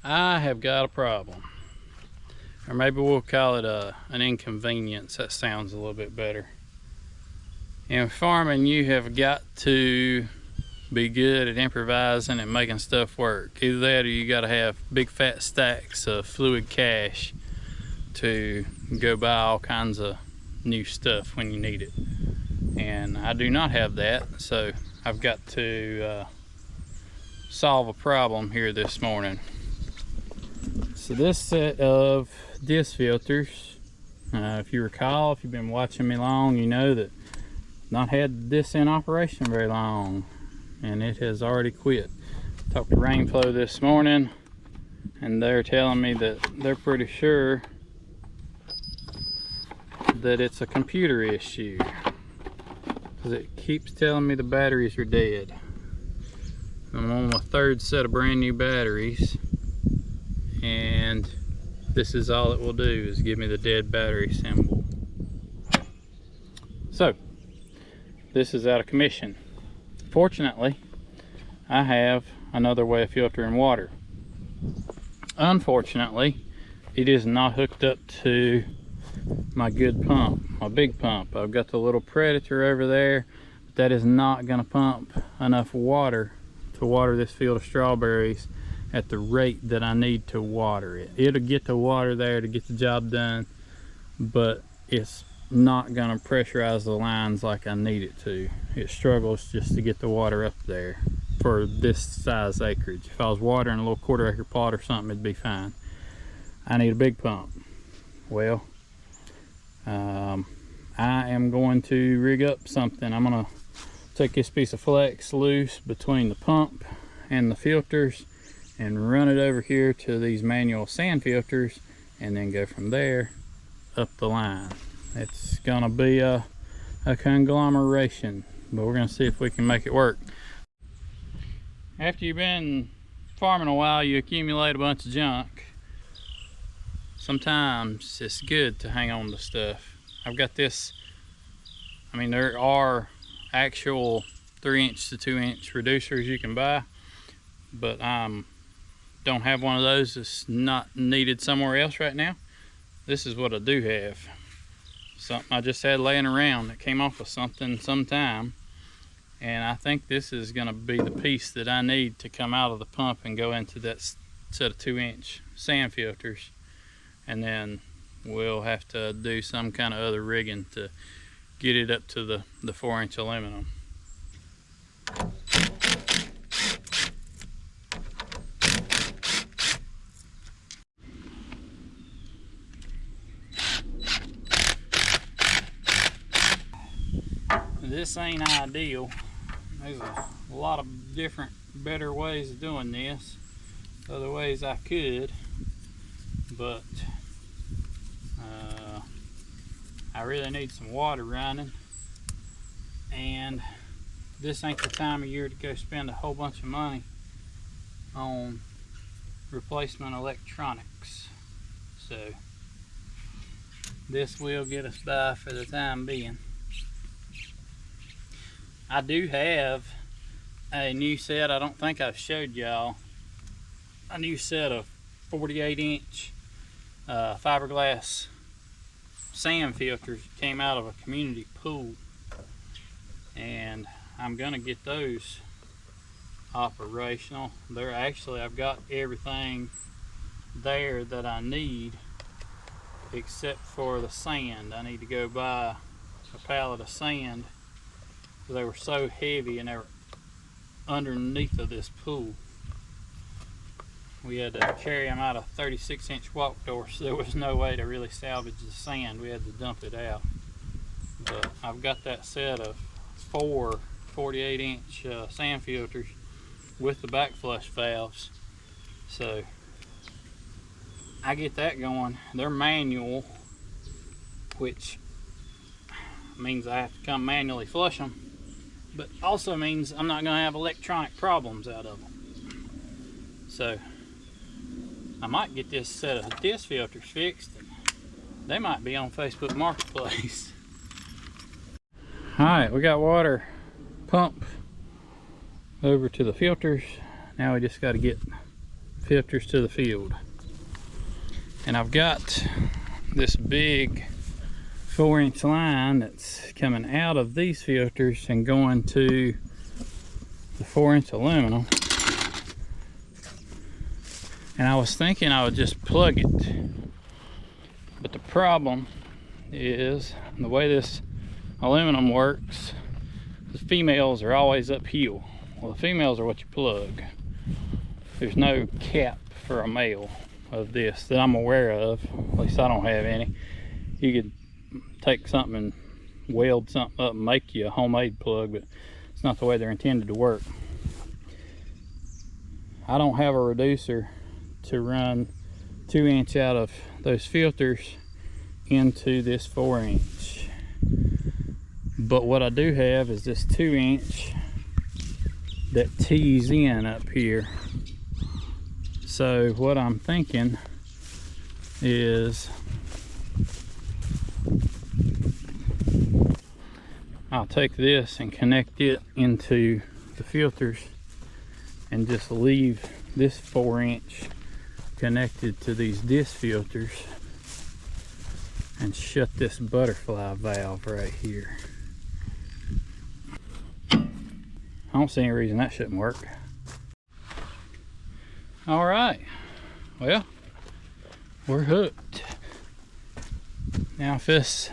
I have got a problem. Or maybe we'll call it an inconvenience. That sounds a little bit better. In farming, you have got to be good at improvising and making stuff work. Either that or you got to have big fat stacks of fluid cash to go buy all kinds of new stuff when you need it. And I do not have that, so I've got to solve a problem here this morning. So this set of disc filters, if you recall, if you've been watching me long, you know that I've not had this in operation very long and it has already quit. Talked to Rainflow this morning and they're telling me that they're pretty sure that it's a computer issue because it keeps telling me the batteries are dead. I'm on my third set of brand new batteries, and this is all it will do, is give me the dead battery symbol. So this is out of commission. Fortunately, I have another way of filtering water. Unfortunately, it is not hooked up to my good pump, my big pump. I've got the little Predator over there, but that is not going to pump enough water to water this field of strawberries at the rate that I need to water it. It'll get the water there to get the job done, but it's not going to pressurize the lines like I need it to. It struggles just to get the water up there for this size acreage. If I was watering a little quarter-acre plot or something, it'd be fine. I need a big pump. Well, I am going to rig up something. I'm going to take this piece of flex loose between the pump and the filters and run it over here to these manual sand filters and then go from there up the line. It's gonna be a conglomeration, but we're gonna see if we can make it work. After you've been farming a while, you accumulate a bunch of junk. Sometimes it's good to hang on to stuff. I've got this, I mean, there are actual 3-inch to 2-inch reducers you can buy, but don't have one of those. It's not needed somewhere else right now. This is what I do have. Something I just had laying around that came off of something sometime, and I think this is going to be the piece that I need to come out of the pump and go into that set of 2-inch sand filters, and then we'll have to do some kind of other rigging to get it up to the 4-inch aluminum. This ain't ideal. There's a lot of different better ways of doing this, other ways I could, but I really need some water running, and this ain't the time of year to go spend a whole bunch of money on replacement electronics. So this will get us by for the time being. I do have a new set, I don't think I've showed y'all, a new set of 48-inch fiberglass sand filters that came out of a community pool, and I'm gonna get those operational. They're actually, I've got everything there that I need except for the sand. I need to go buy a pallet of sand. They were so heavy and they were underneath of this pool. We had to carry them out a 36-inch walk door, so there was no way to really salvage the sand. We had to dump it out. But I've got that set of 4 48-inch sand filters with the backflush valves. So I get that going. They're manual, which means I have to come manually flush them, but also means I'm not going to have electronic problems out of them. So I might get this set of disc filters fixed. They might be on Facebook Marketplace. Alright, we got water pump over to the filters. Now we just got to get filters to the field. And I've got this big 4-inch line that's coming out of these filters and going to the 4-inch aluminum. And I was thinking I would just plug it. But the problem is the way this aluminum works, the females are always uphill. Well, the females are what you plug. There's no cap for a male of this that I'm aware of. At least I don't have any. You could take something and weld something up and make you a homemade plug, but it's not the way they're intended to work. I don't have a reducer to run 2-inch out of those filters into this 4-inch. But what I do have is this 2-inch that tees in up here. So what I'm thinking is I'll take this and connect it into the filters and just leave this 4-inch connected to these disc filters and shut this butterfly valve right here. I don't see any reason that shouldn't work. All right, well, we're hooked. Now if this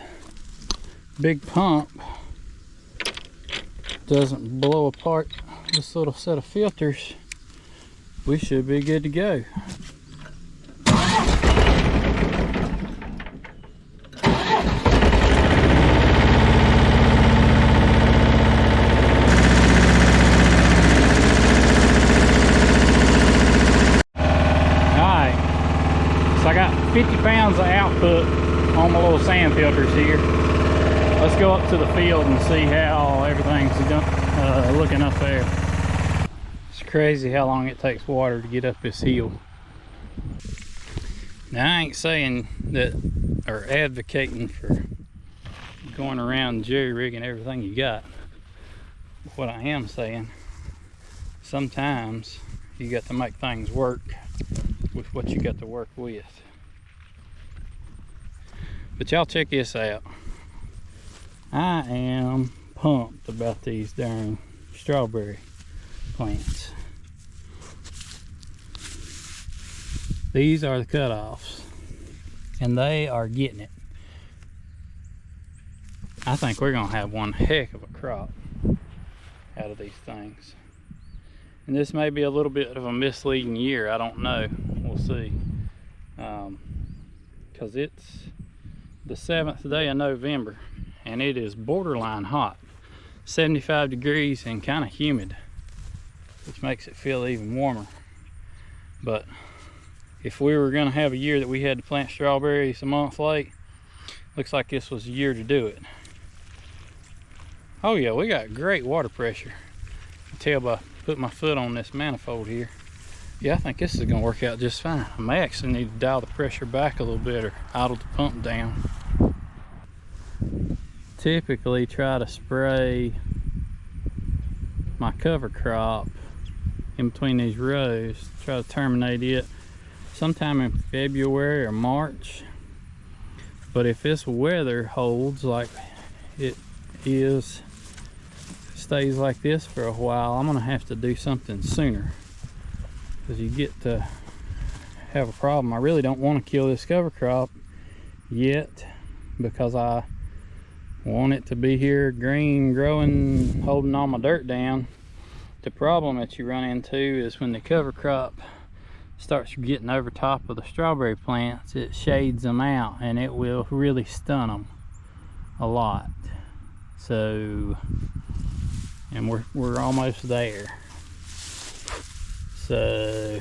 big pump doesn't blow apart this little set of filters, we should be good to go. I got 50 pounds of output on my little sand filters here. Let's go up to the field and see how everything's looking up there. It's crazy how long it takes water to get up this hill. Now I ain't saying that or advocating for going around jerry rigging everything you got. What I am saying, sometimes you got to make things work with what you got to work with. But y'all check this out. I am pumped about these darn strawberry plants. These are the cutoffs, and they are getting it. I think we're gonna have one heck of a crop out of these things. And this may be a little bit of a misleading year, I don't know, we'll see. Because it's the 7th day of November and it is borderline hot, 75 degrees and kind of humid, which makes it feel even warmer. But if we were gonna have a year that we had to plant strawberries a month late, looks like this was the year to do it. Oh yeah, we got great water pressure. I can tell by putting my foot on this manifold here. Yeah, I think this is gonna work out just fine. I may actually need to dial the pressure back a little bit or idle the pump down. Typically try to spray my cover crop in between these rows, try to terminate it sometime in February or March. But if this weather holds like it is, stays like this for a while, I'm gonna have to do something sooner, because you get to have a problem. I really don't want to kill this cover crop yet, because I want it to be here green, growing, holding all my dirt down. The problem that you run into is when the cover crop starts getting over top of the strawberry plants, it shades them out and it will really stun them a lot. So, and we're almost there. So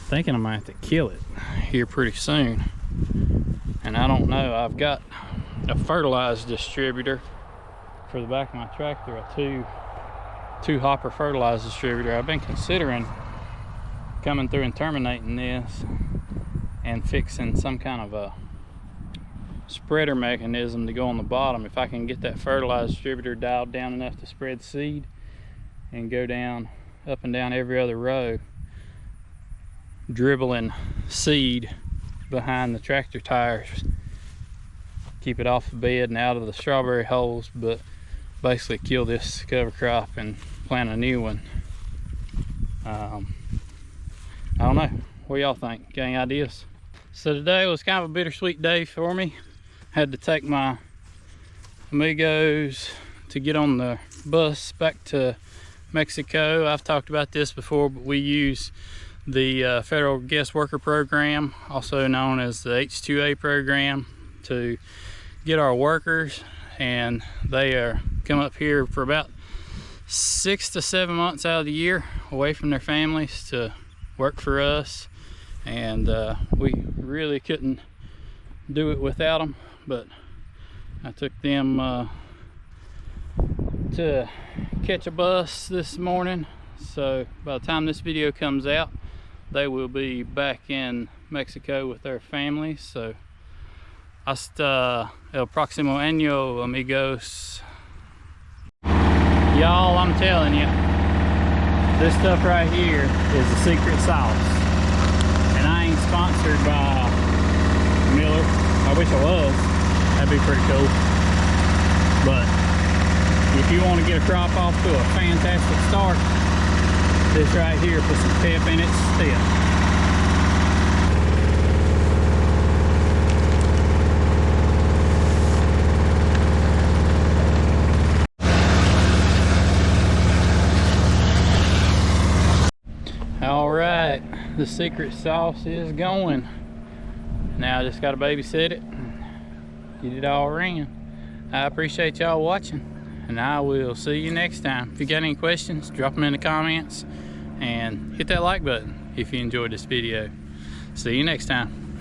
thinking I might have to kill it here pretty soon. And I don't know, I've got a fertilizer distributor for the back of my tractor, a two hopper fertilizer distributor. I've been considering coming through and terminating this and fixing some kind of a spreader mechanism to go on the bottom. If I can get that fertilizer distributor dialed down enough to spread seed and go down up and down every other row, dribbling seed behind the tractor tires. Keep it off the bed and out of the strawberry holes, but basically kill this cover crop and plant a new one. I don't know. What y'all think? Got any ideas? So today was kind of a bittersweet day for me. Had to take my amigos to get on the bus back to Mexico. I've talked about this before, but we use the Federal Guest Worker Program, also known as the H-2A program, to get our workers, and they are come up here for about 6 to 7 months out of the year away from their families to work for us, and we really couldn't do it without them. But I took them to catch a bus this morning, so by the time this video comes out, they will be back in Mexico with their families. So hasta el próximo año, amigos. Y'all, I'm telling you, this stuff right here is the secret sauce. And I ain't sponsored by Miller. I wish I was. That'd be pretty cool. But if you want to get a crop off to a fantastic start, this right here puts some pep in its step. All right, the secret sauce is going. Now I just got to babysit it, get it all ran. I appreciate y'all watching, and I will see you next time. If you got any questions, drop them in the comments, and hit that like button if you enjoyed this video. See you next time.